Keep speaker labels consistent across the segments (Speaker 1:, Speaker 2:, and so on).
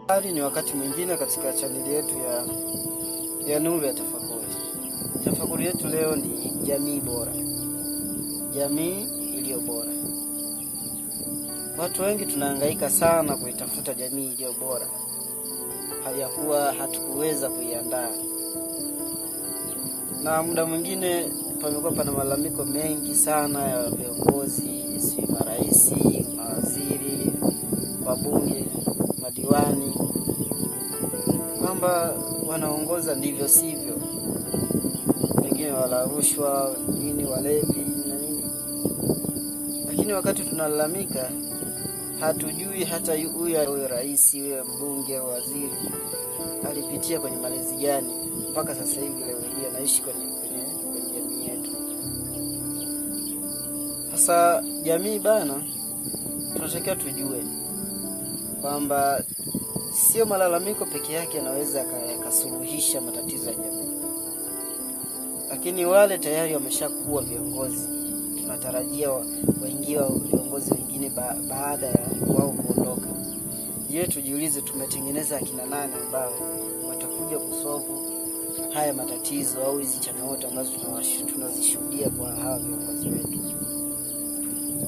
Speaker 1: Hali ni wakati mwingine katika chaneli yetu ya Nuru ya Tafakuri. Tafakuri yetu leo ni jamii bora. Jamii iliyo bora. Watu wengi tunahangaika sana kuitafuta jamii iliyo bora, hali ya kuwa hatukuweza kuiandaa. Na muda mwingine pamekuwa pana malalamiko mengi sana ya viongozi, marais, mawaziri, wabunge, madiwani, kwamba wanaongoza ndivyo sivyo. Wengine wala rushwa, wengine walevi na nini. Lakini wakati tunalalamika, hatujui hata huyu rais, huyu mbunge, waziri alipitia kwenye malezi gani mpaka sasa hivi leo hii anaishi kwenye jamii yetu. Sasa jamii bana, tunatakiwa tujue kwamba sio malalamiko peke yake yanaweza yakasuluhisha matatizo ya jamii. Lakini wale tayari wameshakuwa viongozi, tunatarajia waingie viongozi wengine baada ya wao kuondoka. Je, tujiulize tumetengeneza akina nani ambao watakuja kusolve haya matatizo au hizi changamoto ambazo tunazishuhudia kwa hawa viongozi wetu.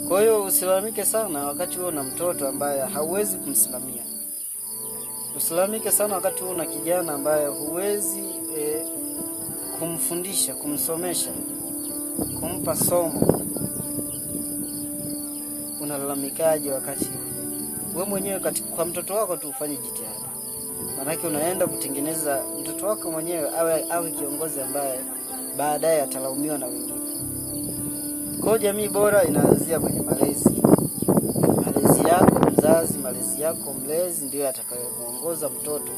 Speaker 1: Kwa hiyo usilalamike sana wakati wewe una mtoto ambaye hauwezi kumsimamia. Usilalamike sana wakati wewe una kijana ambaye huwezi kumfundisha, kumsomesha, kumpa somo. Unalalamikaje wakati wewe mwenyewe kwa mtoto wako tu ufanye jitihada? Maana unaenda kutengeneza mtoto wako mwenyewe awe kiongozi ambaye baadaye atalaumiwa na wengine. Kwa jamii bora inaanzia kwenye malezi. Malezi yako mzazi, malezi yako mlezi ndio atakayemuongoza mtoto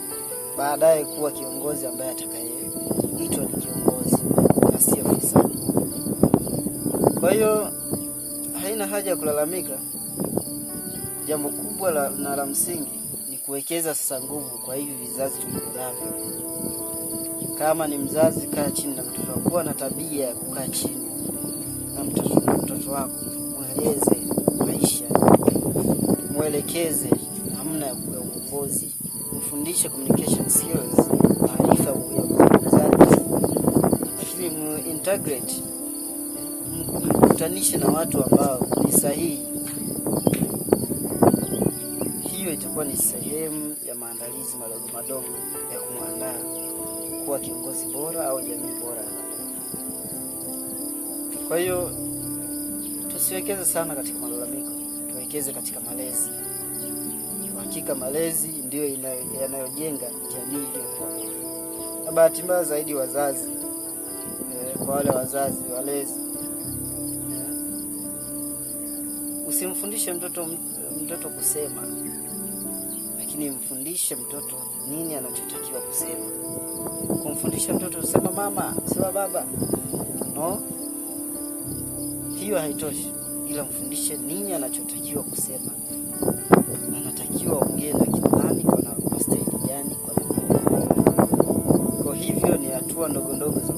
Speaker 1: baadaye kuwa kiongozi ambaye atakayeitwa ni kiongozi na si ofisa. Kwa hiyo haina haja ya kulalamika. Jambo kubwa na la msingi ni kuwekeza sasa nguvu kwa hivi vizazi tulivyonavyo. Kama ni mzazi, kaa chini na mtoto wako, kuwa na tabia ya kukaa chini na mtoto wako, mueleze maisha, muelekeze namna ya uongozi, mfundishe communication skills, maarifa ya uongozaji. Lakini integrate, mkutanishe na watu ambao ni sahihi. Hiyo itakuwa ni sehemu ya maandalizi madogo ya kumwandaa kuwa kiongozi bora au jamii bora. Kwa hiyo tusiwekeze sana katika malalamiko, tuwekeze katika malezi. Hakika malezi ndio yanayojenga jamii iliyokuwa bora. Na bahati mbaya zaidi wazazi, kwa wale wazazi walezi, usimfundishe mtoto kusema, lakini mfundishe mtoto nini anachotakiwa kusema. Kumfundisha mtoto kusema mama, sema baba, no, hiyo haitoshi. Ila mfundishe nini anachotakiwa kusema. Anatakiwa ongee na kinani kwa staili gani, kwa hivyo ni hatua ndogo ndogo za